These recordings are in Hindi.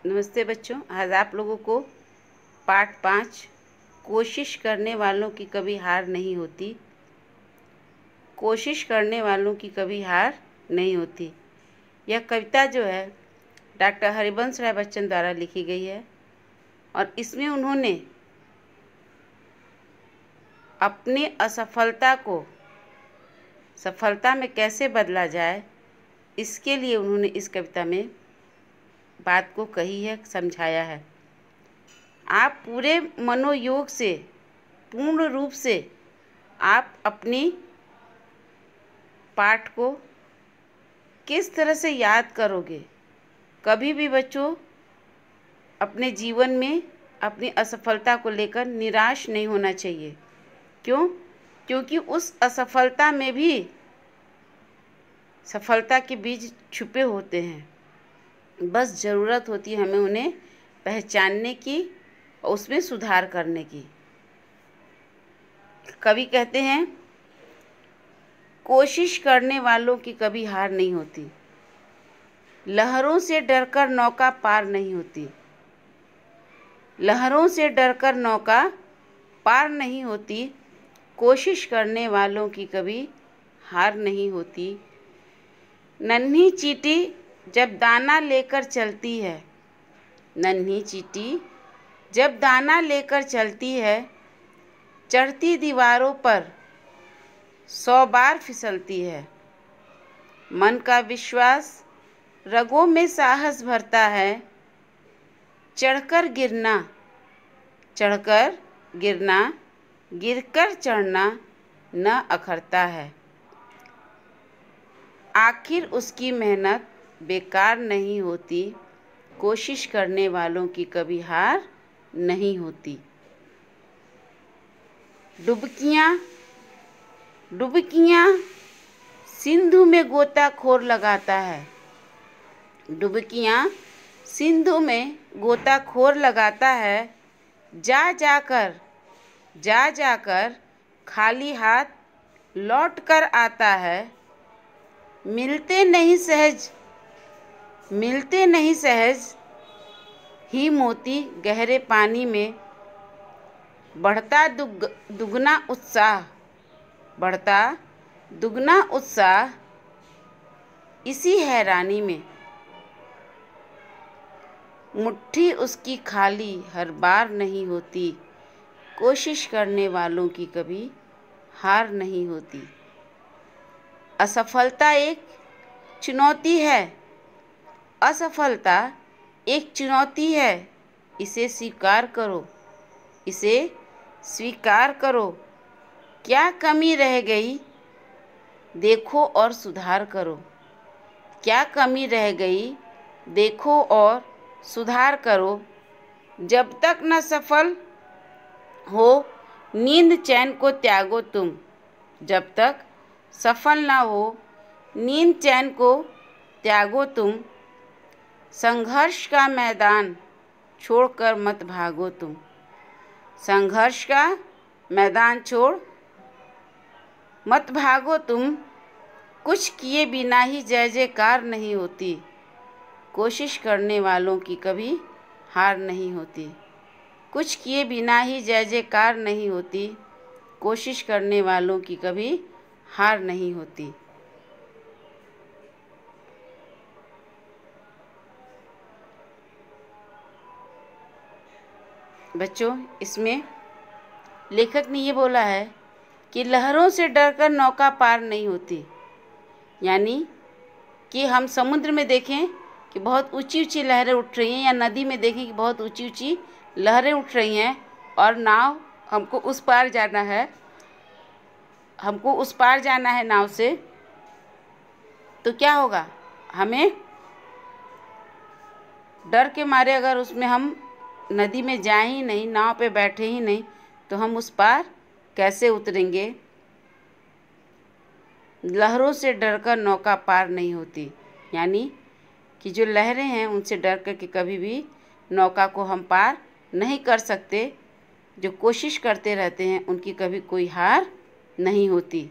नमस्ते बच्चों। आज आप लोगों को पाठ 5 कोशिश करने वालों की कभी हार नहीं होती। कोशिश करने वालों की कभी हार नहीं होती। यह कविता जो है डॉक्टर हरिवंश राय बच्चन द्वारा लिखी गई है और इसमें उन्होंने अपनी असफलता को सफलता में कैसे बदला जाए, इसके लिए उन्होंने इस कविता में बात को कही है, समझाया है। आप पूरे मनोयोग से, पूर्ण रूप से आप अपनी पाठ को किस तरह से याद करोगे। कभी भी बच्चों अपने जीवन में अपनी असफलता को लेकर निराश नहीं होना चाहिए। क्यों? क्योंकि उस असफलता में भी सफलता के बीज छुपे होते हैं। बस ज़रूरत होती है हमें उन्हें पहचानने की और उसमें सुधार करने की। कवि कहते हैं, कोशिश करने वालों की कभी हार नहीं होती, लहरों से डरकर नौका पार नहीं होती। लहरों से डरकर नौका पार नहीं होती, कोशिश करने वालों की कभी हार नहीं होती। नन्ही चींटी जब दाना लेकर चलती है, नन्ही चींटी जब दाना लेकर चलती है, चढ़ती दीवारों पर 100 बार फिसलती है। मन का विश्वास रगों में साहस भरता है, चढ़कर गिरना गिरकर चढ़ना न अखरता है। आखिर उसकी मेहनत बेकार नहीं होती, कोशिश करने वालों की कभी हार नहीं होती। डुबकियाँ सिंधु में गोताखोर लगाता है। डुबकियाँ सिंधु में गोताखोर लगाता है, जा जाकर खाली हाथ लौट कर आता है। मिलते नहीं सहज ही मोती गहरे पानी में, बढ़ता दुगना उत्साह इसी हैरानी में। मुट्ठी उसकी खाली हर बार नहीं होती, कोशिश करने वालों की कभी हार नहीं होती। असफलता एक चुनौती है, असफलता एक चुनौती है, इसे स्वीकार करो। क्या कमी रह गई देखो और सुधार करो। क्या कमी रह गई देखो और सुधार करो। जब तक न सफल हो नींद चैन को त्यागो तुम। जब तक सफल ना हो नींद चैन को त्यागो तुम। संघर्ष का मैदान छोड़कर मत भागो तुम। संघर्ष का मैदान छोड़ मत भागो तुम। कुछ किए बिना ही जय जयकार नहीं होती, कोशिश करने वालों की कभी हार नहीं होती। कुछ किए बिना ही जय जयकार नहीं होती, कोशिश करने वालों की कभी हार नहीं होती। बच्चों, इसमें लेखक ने ये बोला है कि लहरों से डरकर नौका पार नहीं होती। यानी कि हम समुद्र में देखें कि बहुत ऊंची ऊंची लहरें उठ रही हैं, या नदी में देखें कि बहुत ऊंची ऊंची लहरें उठ रही हैं और नाव हमको उस पार जाना है नाव से, तो क्या होगा? हमें डर के मारे अगर उसमें हम नदी में जाए ही नहीं, नाव पे बैठे ही नहीं, तो हम उस पार कैसे उतरेंगे? लहरों से डरकर नौका पार नहीं होती, यानी कि जो लहरें हैं उनसे डर कर के कभी भी नौका को हम पार नहीं कर सकते। जो कोशिश करते रहते हैं उनकी कभी कोई हार नहीं होती।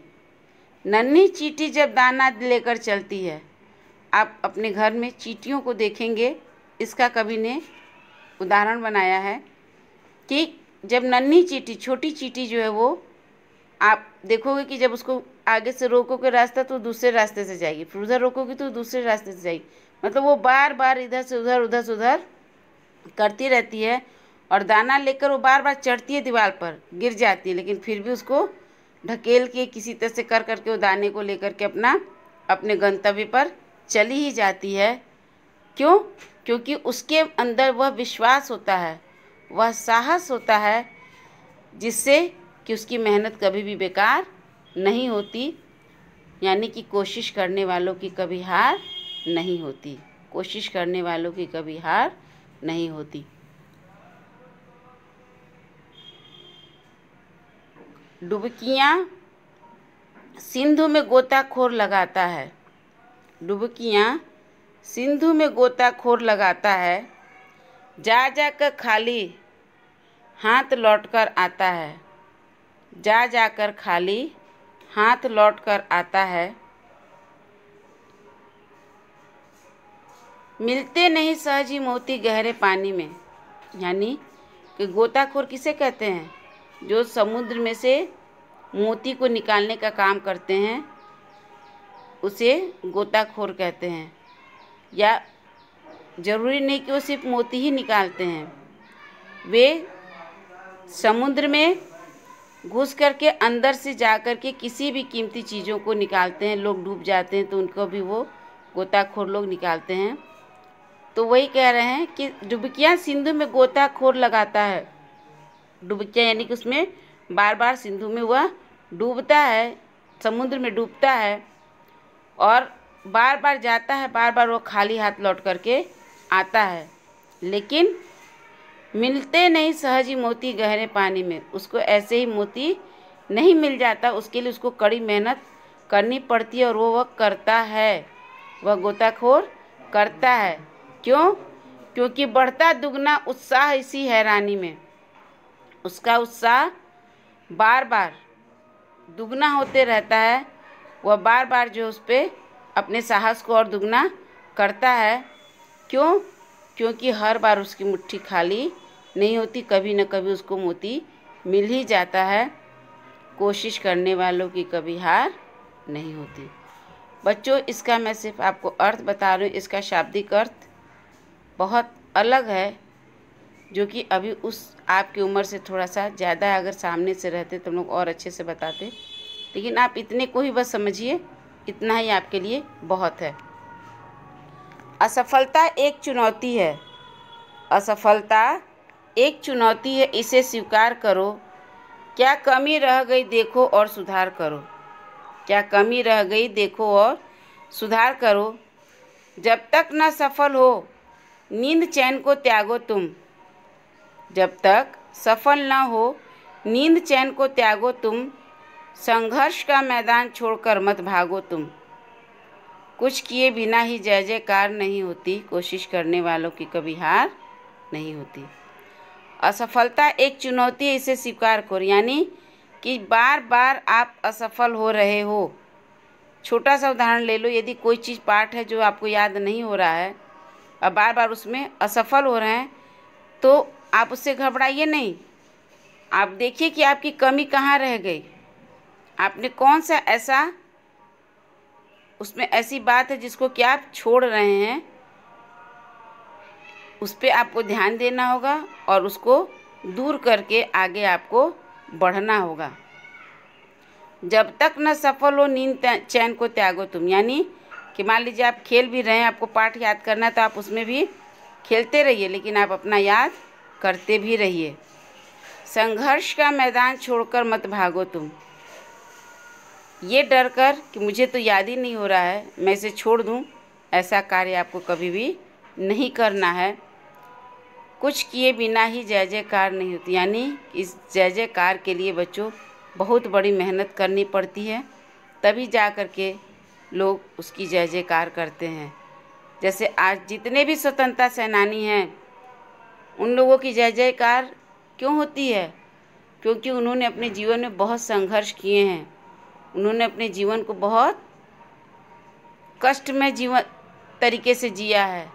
नन्ही चींटी जब दाना लेकर चलती है, आप अपने घर में चींटियों को देखेंगे इसका कवि ने उदाहरण बनाया है कि जब नन्ही चींटी, छोटी चींटी जो है वो, आप देखोगे कि जब उसको आगे से रोकोगे रास्ता तो दूसरे रास्ते से जाएगी, फिर उधर रोकोगे तो दूसरे रास्ते से जाएगी। मतलब वो बार बार इधर से उधर, उधर से उधर करती रहती है और दाना लेकर वो बार बार चढ़ती है, दीवार पर गिर जाती है, लेकिन फिर भी उसको ढकेल के किसी तरह से कर करके वो दाने को लेकर के अपने गंतव्य पर चली ही जाती है। क्यों? क्योंकि उसके अंदर वह विश्वास होता है, वह साहस होता है, जिससे कि उसकी मेहनत कभी भी बेकार नहीं होती। यानी कि कोशिश करने वालों की कभी हार नहीं होती, कोशिश करने वालों की कभी हार नहीं होती। डुबकियाँ सिंधु में गोताखोर लगाता है, डुबकियाँ सिंधु में गोताखोर लगाता है, जा जाकर खाली हाथ लौटकर आता है, जा जाकर खाली हाथ लौटकर आता है। मिलते नहीं सहज ही मोती गहरे पानी में। यानी कि गोताखोर किसे कहते हैं? जो समुद्र में से मोती को निकालने का काम करते हैं, उसे गोताखोर कहते हैं। या ज़रूरी नहीं कि वो सिर्फ मोती ही निकालते हैं, वे समुद्र में घुस करके अंदर से जा कर के किसी भी कीमती चीज़ों को निकालते हैं। लोग डूब जाते हैं तो उनको भी वो गोताखोर लोग निकालते हैं। तो वही कह रहे हैं कि डुबकियाँ सिंधु में गोताखोर लगाता है। डुबकियाँ यानी कि उसमें बार बार सिंधु में वह डूबता है, समुद्र में डूबता है और बार बार जाता है, बार बार वो खाली हाथ लौट करके आता है, लेकिन मिलते नहीं सहज ही मोती गहरे पानी में। उसको ऐसे ही मोती नहीं मिल जाता, उसके लिए उसको कड़ी मेहनत करनी पड़ती है और वो करता है, वह गोताखोर करता है। क्यों? क्योंकि बढ़ता दुगना उत्साह इसी हैरानी में। उसका उत्साह बार बार दुगना होते रहता है, वह बार बार जो उस पर अपने साहस को और दुगना करता है। क्यों? क्योंकि हर बार उसकी मुट्ठी खाली नहीं होती, कभी न कभी उसको मोती मिल ही जाता है। कोशिश करने वालों की कभी हार नहीं होती। बच्चों, इसका मैं सिर्फ आपको अर्थ बता रही हूँ, इसका शाब्दिक अर्थ बहुत अलग है, जो कि अभी उस आपकी उम्र से थोड़ा सा ज़्यादा है। अगर सामने से रहते तो हम लोग और अच्छे से बताते, लेकिन आप इतने को ही बस समझिए, इतना ही आपके लिए बहुत है। असफलता एक चुनौती है, असफलता एक चुनौती है, इसे स्वीकार करो। क्या कमी रह गई देखो और सुधार करो, क्या कमी रह गई देखो और सुधार करो। जब तक न सफल हो नींद चैन को त्यागो तुम, जब तक सफल न हो नींद चैन को त्यागो तुम। संघर्ष का मैदान छोड़कर मत भागो तुम। कुछ किए बिना ही जय जयकार नहीं होती, कोशिश करने वालों की कभी हार नहीं होती। असफलता एक चुनौती है, इसे स्वीकार करो। यानी कि बार बार आप असफल हो रहे हो। छोटा सा उदाहरण ले लो, यदि कोई चीज़ पाठ है जो आपको याद नहीं हो रहा है और बार बार उसमें असफल हो रहे हैं, तो आप उससे घबराइए नहीं। आप देखिए कि आपकी कमी कहाँ रह गई, आपने कौन सा ऐसा उसमें ऐसी बात है जिसको कि आप छोड़ रहे हैं, उस पर आपको ध्यान देना होगा और उसको दूर करके आगे आपको बढ़ना होगा। जब तक न सफल हो नींद चैन को त्यागो तुम। यानी कि मान लीजिए आप खेल भी रहे हैं, आपको पाठ याद करना है तो आप उसमें भी खेलते रहिए, लेकिन आप अपना याद करते भी रहिए। संघर्ष का मैदान छोड़कर मत भागो तुम। ये डर कर कि मुझे तो याद ही नहीं हो रहा है, मैं इसे छोड़ दूं, ऐसा कार्य आपको कभी भी नहीं करना है। कुछ किए बिना ही जय जयकार नहीं होती। यानी इस जय जयकार के लिए बच्चों बहुत बड़ी मेहनत करनी पड़ती है, तभी जा कर के लोग उसकी जय जयकार करते हैं। जैसे आज जितने भी स्वतंत्रता सेनानी हैं, उन लोगों की जय जयकार क्यों होती है? क्योंकि उन्होंने अपने जीवन में बहुत संघर्ष किए हैं, उन्होंने अपने जीवन को बहुत कष्टमय जीवन तरीके से जिया है,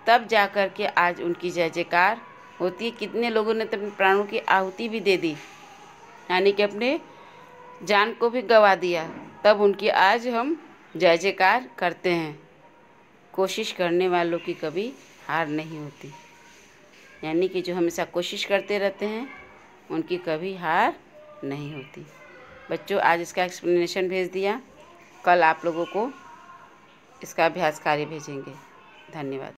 तब जा कर के आज उनकी जय जयकार होती है। कितने लोगों ने तो अपने प्राणों की आहुति भी दे दी, यानी कि अपने जान को भी गंवा दिया, तब उनकी आज हम जय जयकार करते हैं। कोशिश करने वालों की कभी हार नहीं होती, यानी कि जो हमेशा कोशिश करते रहते हैं उनकी कभी हार नहीं होती। बच्चों, आज इसका एक्सप्लेनेशन भेज दिया, कल आप लोगों को इसका अभ्यास कार्य भेजेंगे। धन्यवाद।